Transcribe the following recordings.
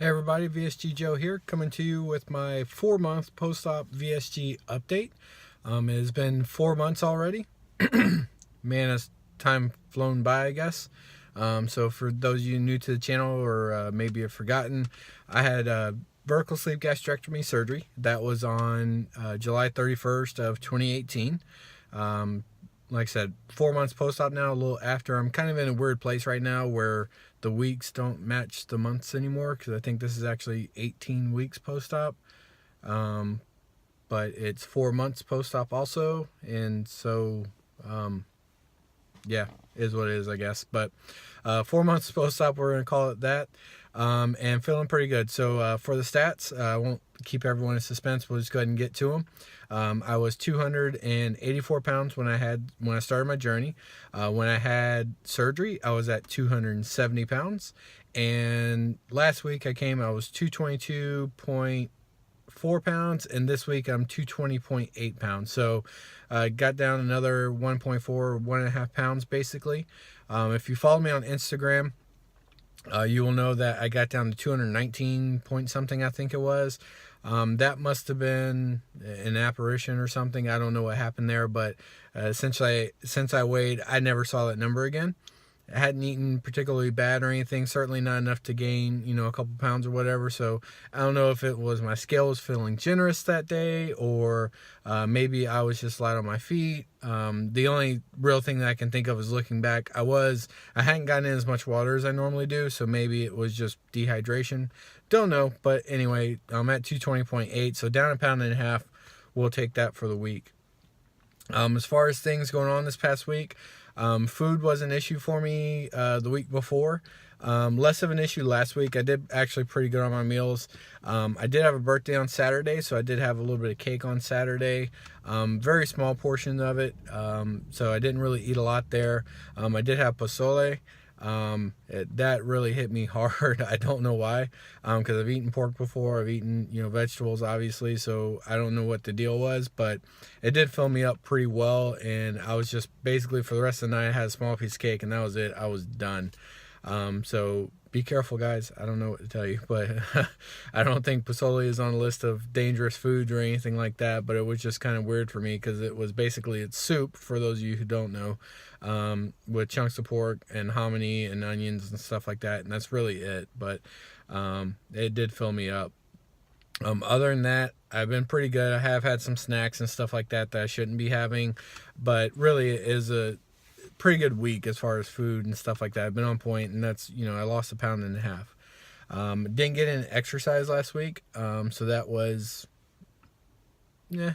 Hey everybody, VSG Joe here, coming to you with my 4-month post-op VSG update. It has been 4 months already. Man, has time flown by, I guess. So for those of you new to the channel or maybe have forgotten, I had vertical sleeve gastrectomy surgery. That was on July 31st of 2018. Like I said, 4 months post-op now, a little after. I'm kind of in a weird place right now where the weeks don't match the months anymore, because I think this is actually 18 weeks post-op. But it's 4 months post-op also, and so yeah, is what it is, I guess. But 4 months post-op, we're going to call it that. And feeling pretty good. So for the stats, I won't keep everyone in suspense. We'll just go ahead and get to them. I was 284 pounds when I started my journey. When I had surgery, I was at 270 pounds. And last week I was 222.4 pounds, and this week I'm 220.8 pounds. So got down another 1.5 pounds basically. If you follow me on Instagram, you will know that I got down to 219 point something, I think it was. That must have been an apparition or something. I don't know what happened there, but since I weighed, I never saw that number again. I hadn't eaten particularly bad or anything, certainly not enough to gain, a couple pounds or whatever. So I don't know if it was my scale was feeling generous that day, or maybe I was just light on my feet. The only real thing that I can think of is looking back, I hadn't gotten in as much water as I normally do, so maybe it was just dehydration. Don't know, but anyway, I'm at 220.8, so down 1.5 pounds. We'll take that for the week. As far as things going on this past week, food was an issue for me the week before. Less of an issue last week. I did actually pretty good on my meals. I did have a birthday on Saturday, so I did have a little bit of cake on Saturday. Very small portion of it, so I didn't really eat a lot there. I did have pozole. That really hit me hard. I don't know why, because I've eaten pork before. I've eaten, vegetables, obviously, so I don't know what the deal was, but it did fill me up pretty well, and I was just basically, for the rest of the night, I had a small piece of cake, and that was it. I was done. So be careful, guys. I don't know what to tell you, but I don't think pozole is on a list of dangerous foods or anything like that, but it was just kind of weird for me because it's soup, for those of you who don't know, with chunks of pork and hominy and onions and stuff like that, and that's really it. But it did fill me up. Other than that, I've been pretty good. I have had some snacks and stuff like that I shouldn't be having, but really it is a pretty good week as far as food and stuff like that. I've been on point, and that's, I lost 1.5 pounds. Didn't get in exercise last week, so that was,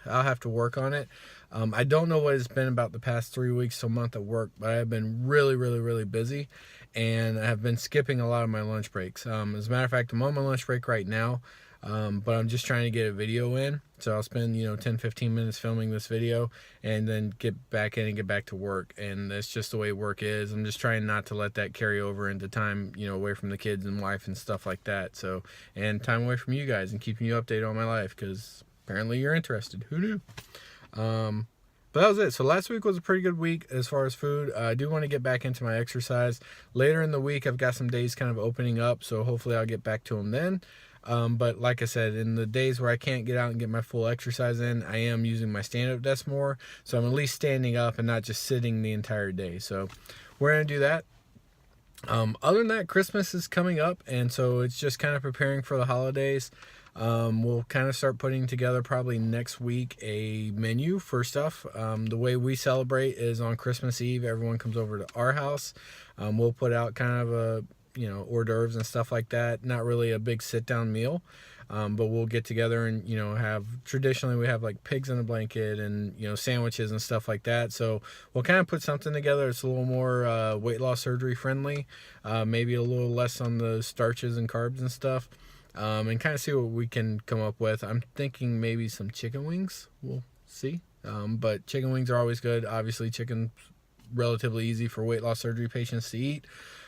I'll have to work on it. I don't know what it's been about the past 3 weeks to a month at work, but I've been really, really, really busy, and I have been skipping a lot of my lunch breaks. As a matter of fact, I'm on my lunch break right now, but I'm just trying to get a video in, so I'll spend 10-15 minutes filming this video and then get back in and get back to work. And that's just the way work is. I'm just trying not to let that carry over into time away from the kids and wife and stuff like that, so, and time away from you guys and keeping you updated on my life, because apparently you're interested. Who knew? But that was it. So last week was a pretty good week as far as food. I do want to get back into my exercise later in the week. I've got some days kind of opening up, so hopefully I'll get back to them then. But like I said, in the days where I can't get out and get my full exercise in, I am using my stand-up desk more, so I'm at least standing up and not just sitting the entire day. So we're going to do that. Other than that, Christmas is coming up, and so it's just kind of preparing for the holidays. We'll kind of start putting together probably next week a menu for stuff. The way we celebrate is on Christmas Eve, everyone comes over to our house. We'll put out kind of a hors d'oeuvres and stuff like that. Not really a big sit-down meal, but we'll get together and, traditionally we have like pigs in a blanket and, sandwiches and stuff like that. So we'll kind of put something together. It's a little more weight loss surgery friendly, maybe a little less on the starches and carbs and stuff, and kind of see what we can come up with. I'm thinking maybe some chicken wings. We'll see. But chicken wings are always good. Obviously, chicken's relatively easy for weight loss surgery patients to eat.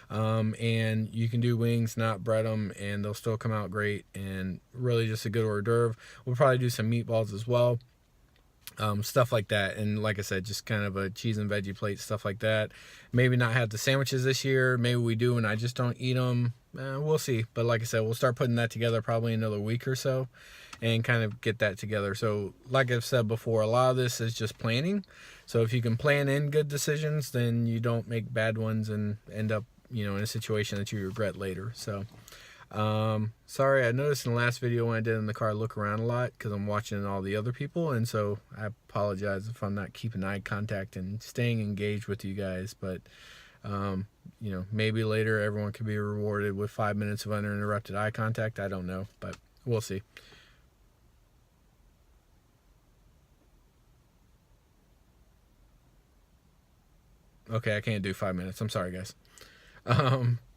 And you can do wings, not bread them, and they'll still come out great, and really just a good hors d'oeuvre. We'll probably do some meatballs as well, stuff like that. And like I said, just kind of a cheese and veggie plate, stuff like that. Maybe not have the sandwiches this year. Maybe we do and I just don't eat them. we'll see. But like I said, we'll start putting that together probably another week or so and kind of get that together. So like I've said before, a lot of this is just planning. So if you can plan in good decisions, then you don't make bad ones and end up, in a situation that you regret later. So sorry, I noticed in the last video when I did in the car, I look around a lot because I'm watching all the other people, and so I apologize if I'm not keeping eye contact and staying engaged with you guys. But maybe later everyone could be rewarded with 5 minutes of uninterrupted eye contact. I don't know, but we'll see. Okay, I can't do 5 minutes. I'm sorry, guys.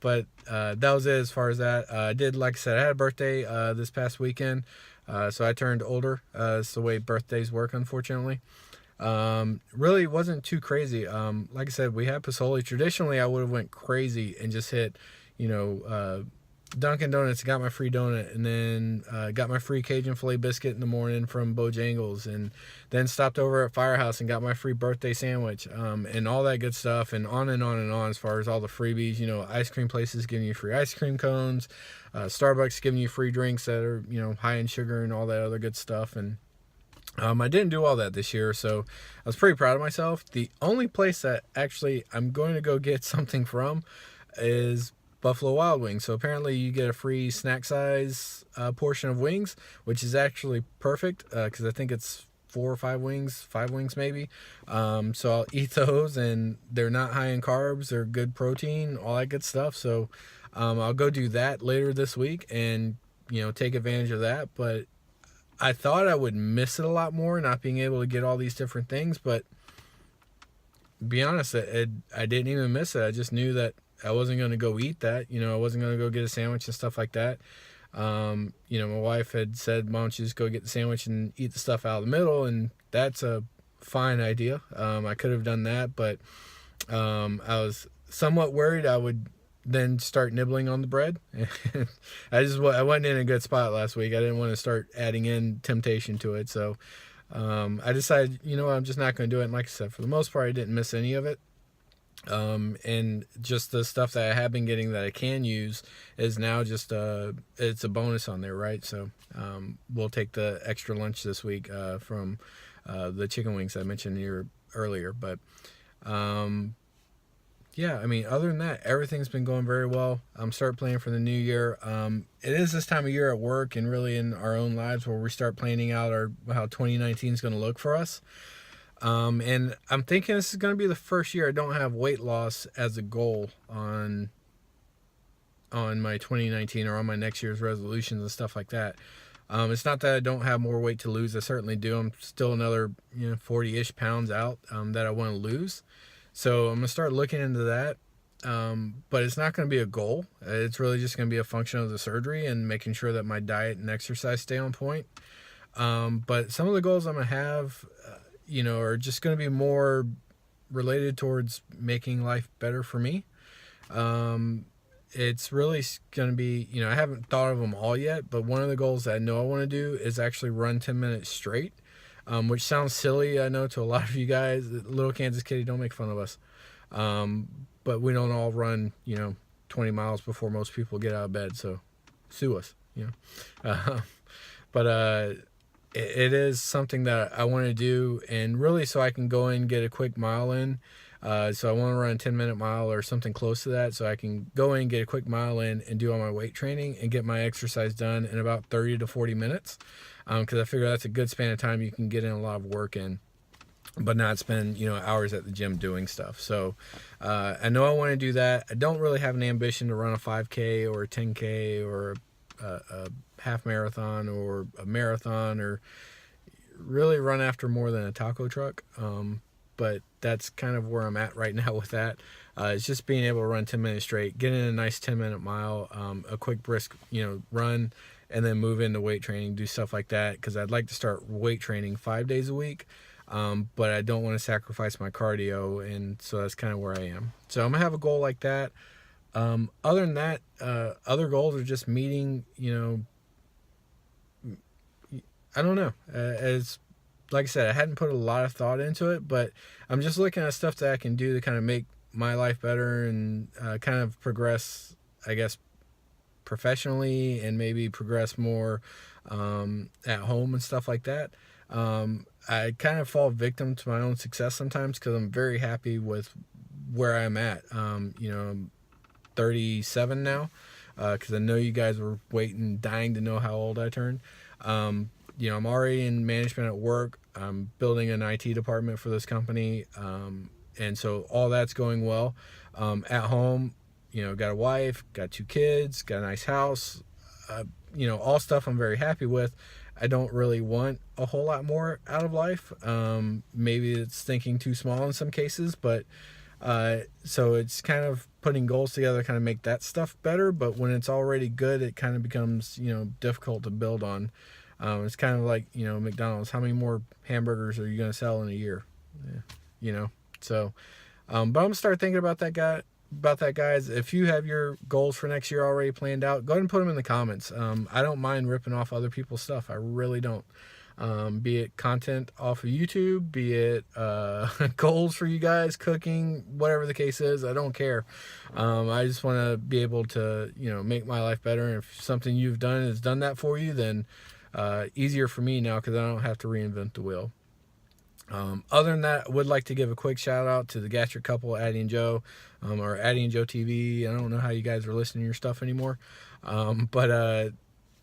But that was it as far as that. I did, like I said, I had a birthday this past weekend. So I turned older. It's the way birthdays work, unfortunately. Really wasn't too crazy. Like I said, we had Pasoli. Traditionally, I would have went crazy and just hit, Dunkin' Donuts, got my free donut, and then got my free Cajun filet biscuit in the morning from Bojangles, and then stopped over at Firehouse and got my free birthday sandwich, and all that good stuff, and on and on and on as far as all the freebies. Ice cream places giving you free ice cream cones, Starbucks giving you free drinks that are, high in sugar and all that other good stuff. And I didn't do all that this year, so I was pretty proud of myself. The only place that actually I'm going to go get something from is Buffalo Wild Wings. So apparently you get a free snack size portion of wings, which is actually perfect because I think it's 4 or 5 wings maybe. So I'll eat those, and they're not high in carbs, they're good protein, all that good stuff. So I'll go do that later this week and take advantage of that. But I thought I would miss it a lot more, not being able to get all these different things, but to be honest, I didn't even miss it. I just knew that I wasn't going to go eat that. I wasn't going to go get a sandwich and stuff like that. My wife had said, why don't you just go get the sandwich and eat the stuff out of the middle? And that's a fine idea. I could have done that, but I was somewhat worried I would then start nibbling on the bread. I wasn't in a good spot last week. I didn't want to start adding in temptation to it. So I decided, I'm just not going to do it. And like I said, for the most part, I didn't miss any of it. And just the stuff that I have been getting that I can use is now just it's a bonus on there, right? So we'll take the extra lunch this week from the chicken wings I mentioned here earlier. But yeah, I mean, other than that, everything's been going very well. I'm start planning for the new year. It is this time of year at work and really in our own lives where we start planning out how 2019 is going to look for us. And I'm thinking this is going to be the first year I don't have weight loss as a goal on my 2019 or on my next year's resolutions and stuff like that. It's not that I don't have more weight to lose. I certainly do. I'm still another 40-ish pounds out that I want to lose. So I'm going to start looking into that. But it's not going to be a goal. It's really just going to be a function of the surgery and making sure that my diet and exercise stay on point. But some of the goals I'm going to have, are just going to be more related towards making life better for me. It's really going to be, I haven't thought of them all yet, but one of the goals that I know I want to do is actually run 10 minutes straight, which sounds silly, I know, to a lot of you guys. Little Kansas Kitty, don't make fun of us. But we don't all run, 20 miles before most people get out of bed, so sue us, But it is something that I want to do, and really so I can go in and get a quick mile in. So I want to run a 10-minute mile or something close to that, so I can go in, get a quick mile in, and do all my weight training and get my exercise done in about 30 to 40 minutes. Because I figure that's a good span of time you can get in a lot of work in, but not spend hours at the gym doing stuff. So I know I want to do that. I don't really have an ambition to run a 5K or a 10K or a half marathon or a marathon, or really run after more than a taco truck. But that's kind of where I'm at right now with that. It's just being able to run 10 minutes straight, get in a nice 10-minute mile, a quick brisk run, and then move into weight training, do stuff like that, because I'd like to start weight training 5 days a week. But I don't want to sacrifice my cardio, and so that's kind of where I am. So I'm gonna have a goal like that. Other than that, other goals are just meeting, I don't know. As like I said, I hadn't put a lot of thought into it, but I'm just looking at stuff that I can do to kind of make my life better and kind of progress, I guess, professionally and maybe progress more at home and stuff like that. I kind of fall victim to my own success sometimes because I'm very happy with where I'm at. You know, I'm 37 now, because I know you guys were waiting, dying to know how old I turned. You know, I'm already in management at work. I'm building an IT department for this company, and so all that's going well. At home, you know, got a wife, got 2 kids, got a nice house. You know, all stuff I'm very happy with. I don't really want a whole lot more out of life. Maybe it's thinking too small in some cases, but so it's kind of putting goals together to kind of make that stuff better. But when it's already good, it kind of becomes, you know, difficult to build on. It's kind of like, you know, McDonald's. How many more hamburgers are you going to sell in a year? Yeah, you know, so, but I'm going to start thinking about that guys. If you have your goals for next year already planned out, go ahead and put them in the comments. I don't mind ripping off other people's stuff. I really don't. Be it content off of YouTube, be it goals for you guys, cooking, whatever the case is, I don't care. I just want to be able to, you know, make my life better. And if something you've done has done that for you, then easier for me now because I don't have to reinvent the wheel. Other than that, I would like to give a quick shout out to the Gastric couple, Addie and Joe, or Addie and Joe TV. I don't know how you guys are listening to your stuff anymore, but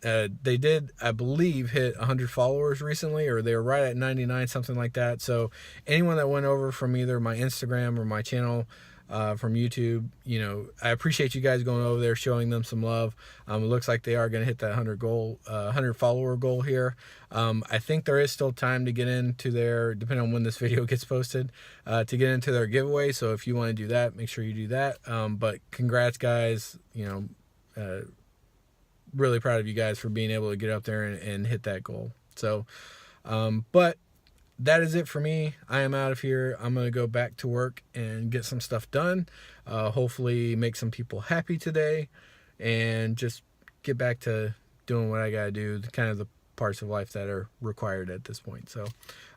they did, I believe, hit 100 followers recently, or they were right at 99, something like that. So anyone that went over from either my Instagram or my channel from YouTube, you know, I appreciate you guys going over there, showing them some love. It looks like they are going to hit that 100 follower goal here. I think there is still time to get into their, depending on when this video gets posted, to get into their giveaway. So if you want to do that, make sure you do that. But congrats, guys. You know, really proud of you guys for being able to get up there and hit that goal. So, but that is it for me. I am out of here. I'm going to go back to work and get some stuff done. Hopefully make some people happy today and just get back to doing what I got to do, kind of the parts of life that are required at this point. So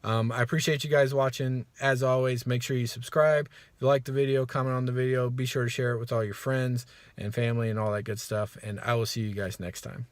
I appreciate you guys watching. As always, make sure you subscribe. If you like the video, comment on the video. Be sure to share it with all your friends and family and all that good stuff. And I will see you guys next time.